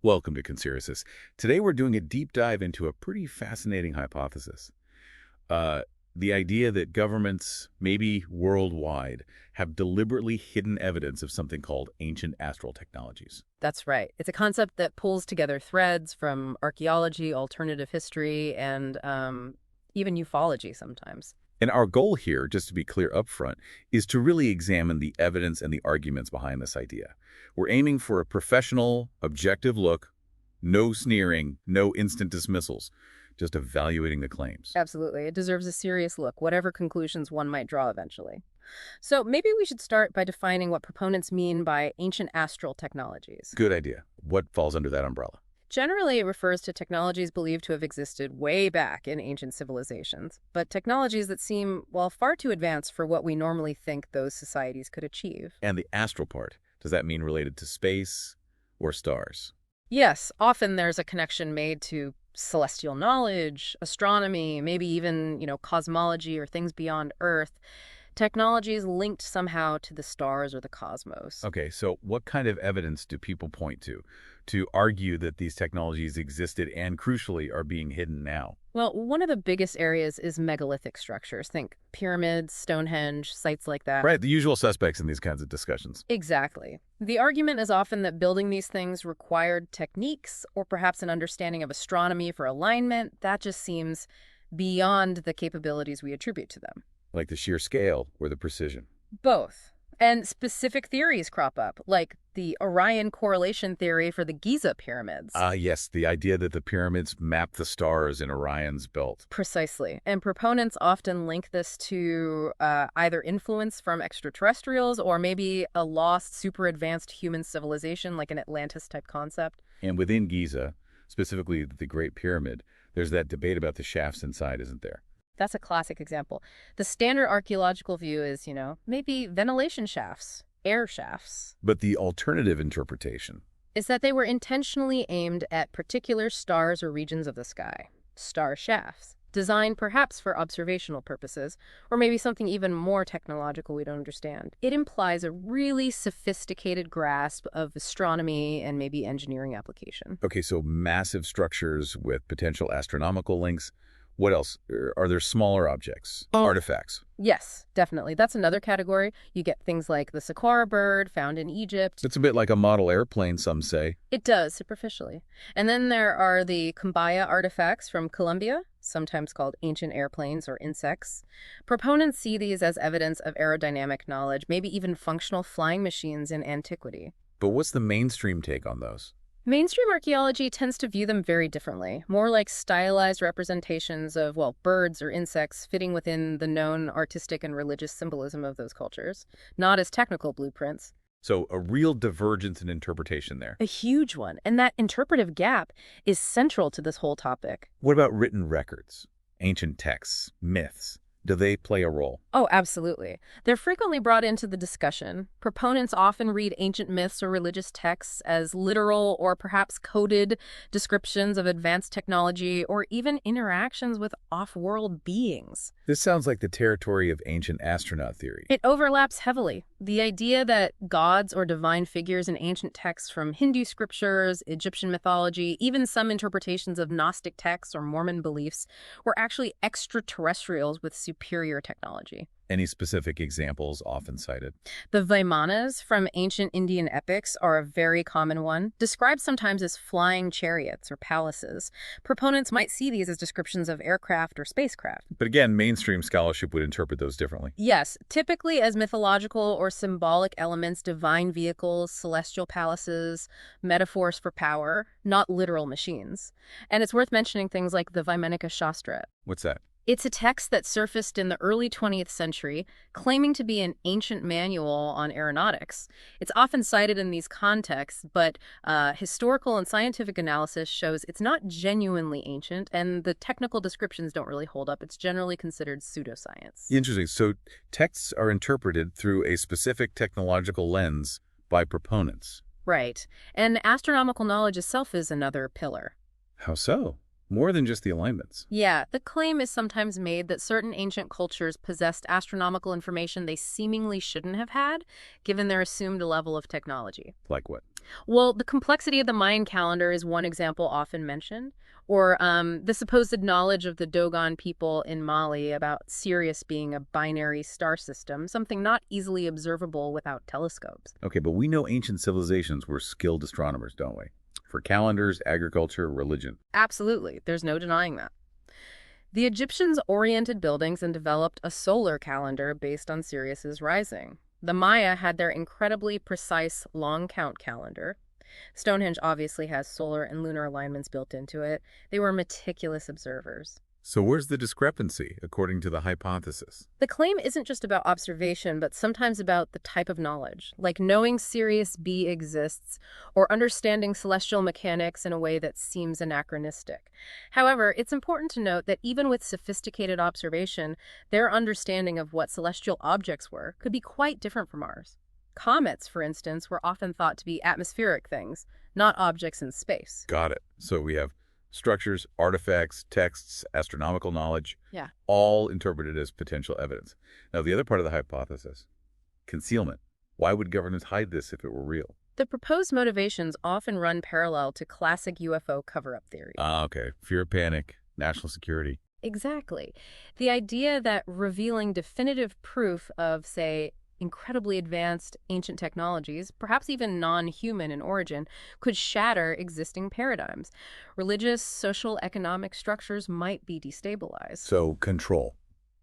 Welcome to Conspiracist. Today we're doing a deep dive into a pretty fascinating hypothesis. The idea that governments, maybe worldwide, have deliberately hidden evidence of something called ancient astral technologies. That's right. It's a concept that pulls together threads from archaeology, alternative history, and even ufology sometimes. And our goal here, just to be clear up front, is to really examine the evidence and the arguments behind this idea. We're aiming for a professional, objective look, no sneering, no instant dismissals, just evaluating the claims. Absolutely. It deserves a serious look, whatever conclusions one might draw eventually. So maybe we should start by defining what proponents mean by ancient astral technologies. Good idea. What falls under that umbrella? Generally, it refers to technologies believed to have existed way back in ancient civilizations, but technologies that seem, well, far too advanced for what we normally think those societies could achieve. And the astral part, does that mean related to space or stars? Yes, often there's a connection made to celestial knowledge, astronomy, maybe even, cosmology or things beyond Earth. Technologies linked somehow to the stars or the cosmos. Okay, so what kind of evidence do people point to argue that these technologies existed and, crucially, are being hidden now? Well, one of the biggest areas is megalithic structures. Think pyramids, Stonehenge, sites like that. Right, the usual suspects in these kinds of discussions. Exactly. The argument is often that building these things required techniques or perhaps an understanding of astronomy for alignment. That just seems beyond the capabilities we attribute to them. Like the sheer scale or the precision. Both. And specific theories crop up, like the Orion correlation theory for the Giza pyramids. Yes, the idea that the pyramids map the stars in Orion's belt. Precisely. And proponents often link this to either influence from extraterrestrials or maybe a lost, super advanced human civilization, like an Atlantis-type concept. And within Giza, specifically the Great Pyramid, there's that debate about the shafts inside, isn't there? That's a classic example. The standard archaeological view is, maybe ventilation shafts, air shafts. But the alternative interpretation Is that they were intentionally aimed at particular stars or regions of the sky, star shafts, designed perhaps for observational purposes, or maybe something even more technological we don't understand. It implies a really sophisticated grasp of astronomy and maybe engineering application. Okay, so massive structures with potential astronomical links. What else? Are there smaller objects, artifacts? Yes, definitely. That's another category. You get things like the saqqara bird found in Egypt. It's a bit like a model airplane, some say. It does, superficially. And then there are the Kumbaya artifacts from Colombia, sometimes called ancient airplanes or insects. Proponents see these as evidence of aerodynamic knowledge, maybe even functional flying machines in antiquity. But what's the mainstream take on those? Mainstream archaeology tends to view them very differently, more like stylized representations of, birds or insects fitting within the known artistic and religious symbolism of those cultures, not as technical blueprints. So a real divergence in interpretation there. A huge one, and that interpretive gap is central to this whole topic. What about written records, ancient texts, myths? Do they play a role? Oh, absolutely. They're frequently brought into the discussion. Proponents often read ancient myths or religious texts as literal or perhaps coded descriptions of advanced technology or even interactions with off-world beings. This sounds like the territory of ancient astronaut theory. It overlaps heavily. The idea that gods or divine figures in ancient texts from Hindu scriptures, Egyptian mythology, even some interpretations of Gnostic texts or Mormon beliefs were actually extraterrestrials with superior technology. Any specific examples often cited? The Vaimanas from ancient Indian epics are a very common one, described sometimes as flying chariots or palaces. Proponents might see these as descriptions of aircraft or spacecraft. But again, mainstream scholarship would interpret those differently. Yes, typically as mythological or symbolic elements, divine vehicles, celestial palaces, metaphors for power, not literal machines. And it's worth mentioning things like the Vaimanika Shastra. What's that? It's a text that surfaced in the early 20th century, claiming to be an ancient manual on aeronautics. It's often cited in these contexts, but historical and scientific analysis shows it's not genuinely ancient, and the technical descriptions don't really hold up. It's generally considered pseudoscience. Interesting. So texts are interpreted through a specific technological lens by proponents. Right. And astronomical knowledge itself is another pillar. How so? More than just the alignments. Yeah, the claim is sometimes made that certain ancient cultures possessed astronomical information they seemingly shouldn't have had, given their assumed level of technology. Like what? Well, the complexity of the Mayan calendar is one example often mentioned, or the supposed knowledge of the Dogon people in Mali about Sirius being a binary star system, something not easily observable without telescopes. Okay, but we know ancient civilizations were skilled astronomers, don't we? For calendars, agriculture, religion. Absolutely, there's no denying that. The Egyptians oriented buildings and developed a solar calendar based on Sirius's rising. The Maya had their incredibly precise long count calendar. Stonehenge obviously has solar and lunar alignments built into it. They were meticulous observers. So where's the discrepancy, according to the hypothesis? The claim isn't just about observation, but sometimes about the type of knowledge, like knowing Sirius B exists or understanding celestial mechanics in a way that seems anachronistic. However, it's important to note that even with sophisticated observation, their understanding of what celestial objects were could be quite different from ours. Comets, for instance, were often thought to be atmospheric things, not objects in space. Got it. So we have structures, artifacts, texts, astronomical knowledge, Yeah. all interpreted as potential evidence. Now, the other part of the hypothesis, concealment. Why would governments hide this if it were real? The proposed motivations often run parallel to classic UFO cover-up theories. Okay. Fear of panic, national security. Exactly. The idea that revealing definitive proof of, say, incredibly advanced ancient technologies, perhaps even non-human in origin, could shatter existing paradigms. Religious, social, economic structures might be destabilized. So control,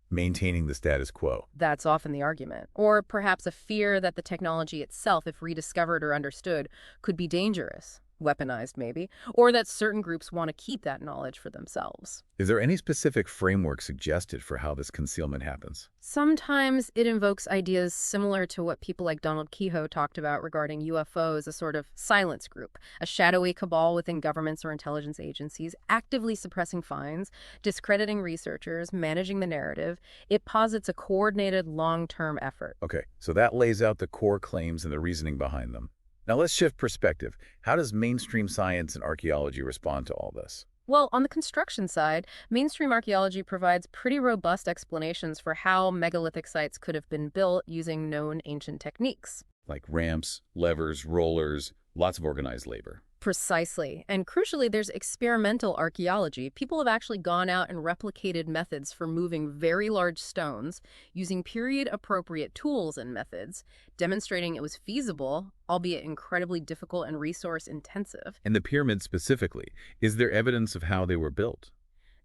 maintaining the status quo. That's often the argument. Or perhaps a fear that the technology itself, if rediscovered or understood, could be dangerous. Weaponized, maybe, or that certain groups want to keep that knowledge for themselves. Is there any specific framework suggested for how this concealment happens? Sometimes it invokes ideas similar to what people like Donald Kehoe talked about regarding UFOs, a sort of silence group, a shadowy cabal within governments or intelligence agencies, actively suppressing finds, discrediting researchers, managing the narrative. It posits a coordinated long-term effort. Okay, so that lays out the core claims and the reasoning behind them. Now let's shift perspective. How does mainstream science and archaeology respond to all this? Well, on the construction side, mainstream archaeology provides pretty robust explanations for how megalithic sites could have been built using known ancient techniques. Like ramps, levers, rollers, lots of organized labor. Precisely. And crucially, there's experimental archaeology. People have actually gone out and replicated methods for moving very large stones using period-appropriate tools and methods, demonstrating it was feasible, albeit incredibly difficult and resource-intensive. And the pyramids specifically, is there evidence of how they were built?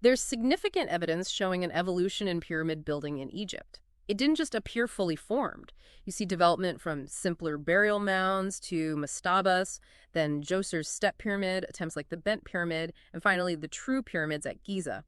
There's significant evidence showing an evolution in pyramid building in Egypt. It didn't just appear fully formed. You see development from simpler burial mounds to mastabas, then Djoser's step pyramid, attempts like the bent pyramid, and finally the true pyramids at Giza.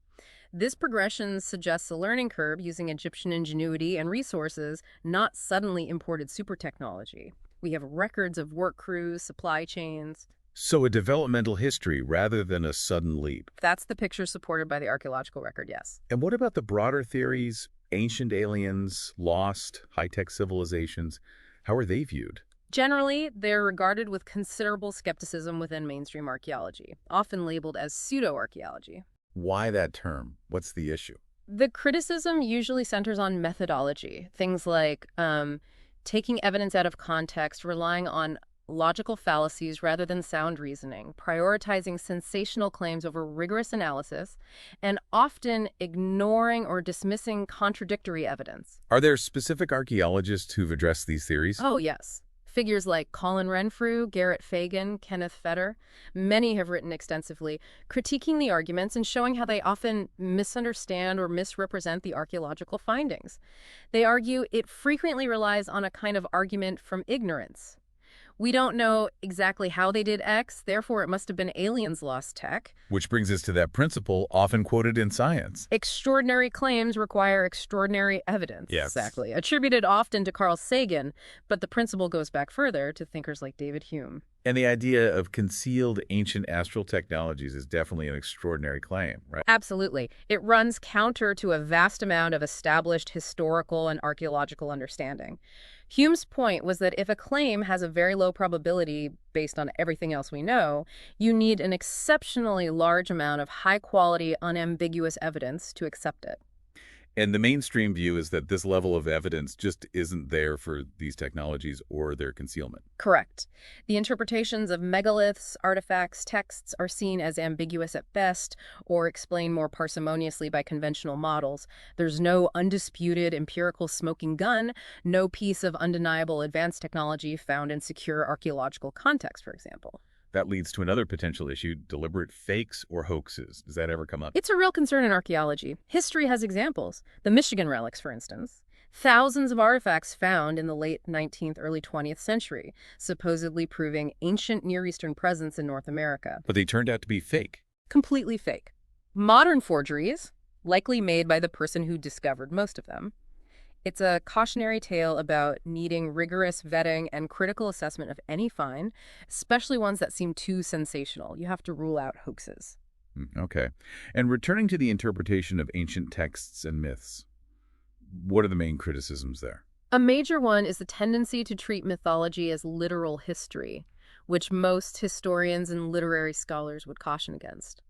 This progression suggests a learning curve using Egyptian ingenuity and resources, not suddenly imported super technology. We have records of work crews, supply chains. So a developmental history rather than a sudden leap. That's the picture supported by the archaeological record, yes. And what about the broader theories? Ancient aliens, lost, high-tech civilizations, how are they viewed? Generally, they're regarded with considerable skepticism within mainstream archaeology, often labeled as pseudo-archaeology. Why that term? What's the issue? The criticism usually centers on methodology, things like taking evidence out of context, relying on logical fallacies rather than sound reasoning, prioritizing sensational claims over rigorous analysis, and often ignoring or dismissing contradictory evidence. Are there specific archaeologists who've addressed these theories? Oh, yes. Figures like Colin Renfrew, Garrett Fagan, Kenneth Fetter, many have written extensively, critiquing the arguments and showing how they often misunderstand or misrepresent the archaeological findings. They argue it frequently relies on a kind of argument from ignorance. We don't know exactly how they did X, therefore it must have been aliens lost tech. Which brings us to that principle often quoted in science. Extraordinary claims require extraordinary evidence. Yes. Exactly. Attributed often to Carl Sagan, but the principle goes back further to thinkers like David Hume. And the idea of concealed ancient astral technologies is definitely an extraordinary claim, right? Absolutely. It runs counter to a vast amount of established historical and archaeological understanding. Hume's point was that if a claim has a very low probability based on everything else we know, you need an exceptionally large amount of high-quality, unambiguous evidence to accept it. And the mainstream view is that this level of evidence just isn't there for these technologies or their concealment. Correct. The interpretations of megaliths, artifacts, texts are seen as ambiguous at best or explained more parsimoniously by conventional models. There's no undisputed empirical smoking gun, no piece of undeniable advanced technology found in secure archaeological context, for example. That leads to another potential issue, deliberate fakes or hoaxes. Does that ever come up? It's a real concern in archaeology. History has examples. The Michigan relics, for instance. Thousands of artifacts found in the late 19th, early 20th century, supposedly proving ancient Near Eastern presence in North America. But they turned out to be fake. Completely fake. Modern forgeries, likely made by the person who discovered most of them. It's a cautionary tale about needing rigorous vetting and critical assessment of any find, especially ones that seem too sensational. You have to rule out hoaxes. Okay. And returning to the interpretation of ancient texts and myths, what are the main criticisms there? A major one is the tendency to treat mythology as literal history, which most historians and literary scholars would caution against.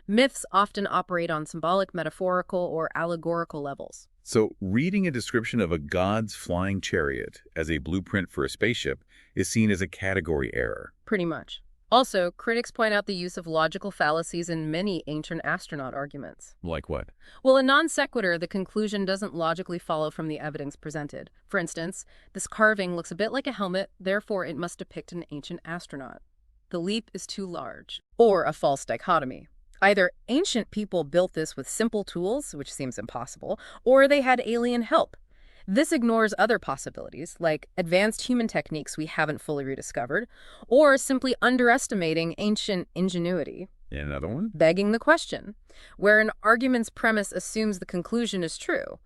Myths often operate on symbolic, metaphorical, or allegorical levels. So reading a description of a god's flying chariot as a blueprint for a spaceship is seen as a category error. Pretty much. Also, critics point out the use of logical fallacies in many ancient astronaut arguments. Like what? Well, in non sequitur, the conclusion doesn't logically follow from the evidence presented. For instance, this carving looks a bit like a helmet, therefore it must depict an ancient astronaut. The leap is too large. Or a false dichotomy. Either ancient people built this with simple tools, which seems impossible, or they had alien help. This ignores other possibilities, like advanced human techniques we haven't fully rediscovered, or simply underestimating ancient ingenuity. Another one? Begging the question, where an argument's premise assumes the conclusion is true,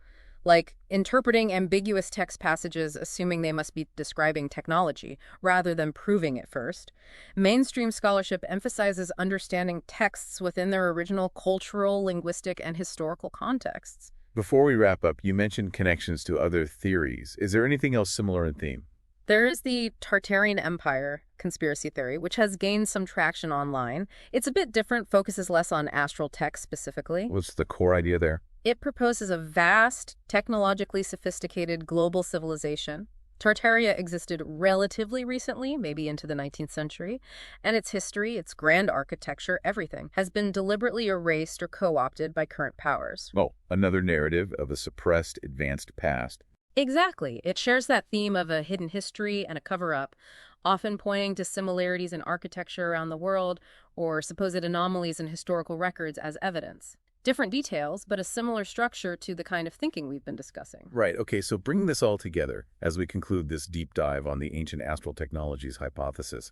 like interpreting ambiguous text passages assuming they must be describing technology, rather than proving it first. Mainstream scholarship emphasizes understanding texts within their original cultural, linguistic, and historical contexts. Before we wrap up, you mentioned connections to other theories. Is there anything else similar in theme? There is the Tartarian Empire conspiracy theory, which has gained some traction online. It's a bit different, focuses less on astral text specifically. What's the core idea there? It proposes a vast, technologically sophisticated global civilization. Tartaria existed relatively recently, maybe into the 19th century, and its history, its grand architecture, everything, has been deliberately erased or co-opted by current powers. Oh, another narrative of a suppressed, advanced past. Exactly. It shares that theme of a hidden history and a cover-up, often pointing to similarities in architecture around the world or supposed anomalies in historical records as evidence. Different details, but a similar structure to the kind of thinking we've been discussing. Right. Okay, so bringing this all together as we conclude this deep dive on the ancient astral technologies hypothesis,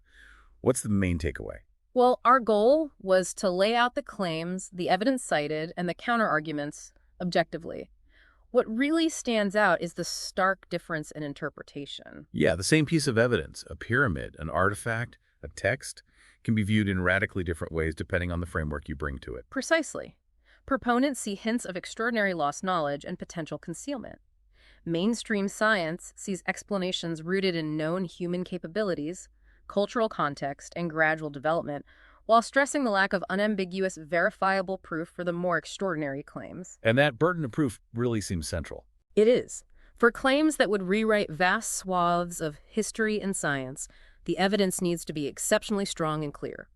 what's the main takeaway? Well, our goal was to lay out the claims, the evidence cited, and the counterarguments objectively. What really stands out is the stark difference in interpretation. Yeah, the same piece of evidence, a pyramid, an artifact, a text, can be viewed in radically different ways depending on the framework you bring to it. Precisely. Proponents see hints of extraordinary lost knowledge and potential concealment. Mainstream science sees explanations rooted in known human capabilities, cultural context, and gradual development, while stressing the lack of unambiguous, verifiable proof for the more extraordinary claims. And that burden of proof really seems central. It is. For claims that would rewrite vast swaths of history and science, the evidence needs to be exceptionally strong and clear.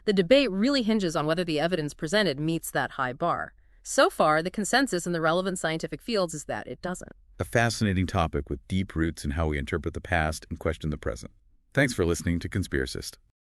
The debate really hinges on whether the evidence presented meets that high bar. So far, the consensus in the relevant scientific fields is that it doesn't. A fascinating topic with deep roots in how we interpret the past and question the present. Thanks for listening to Conspiracist.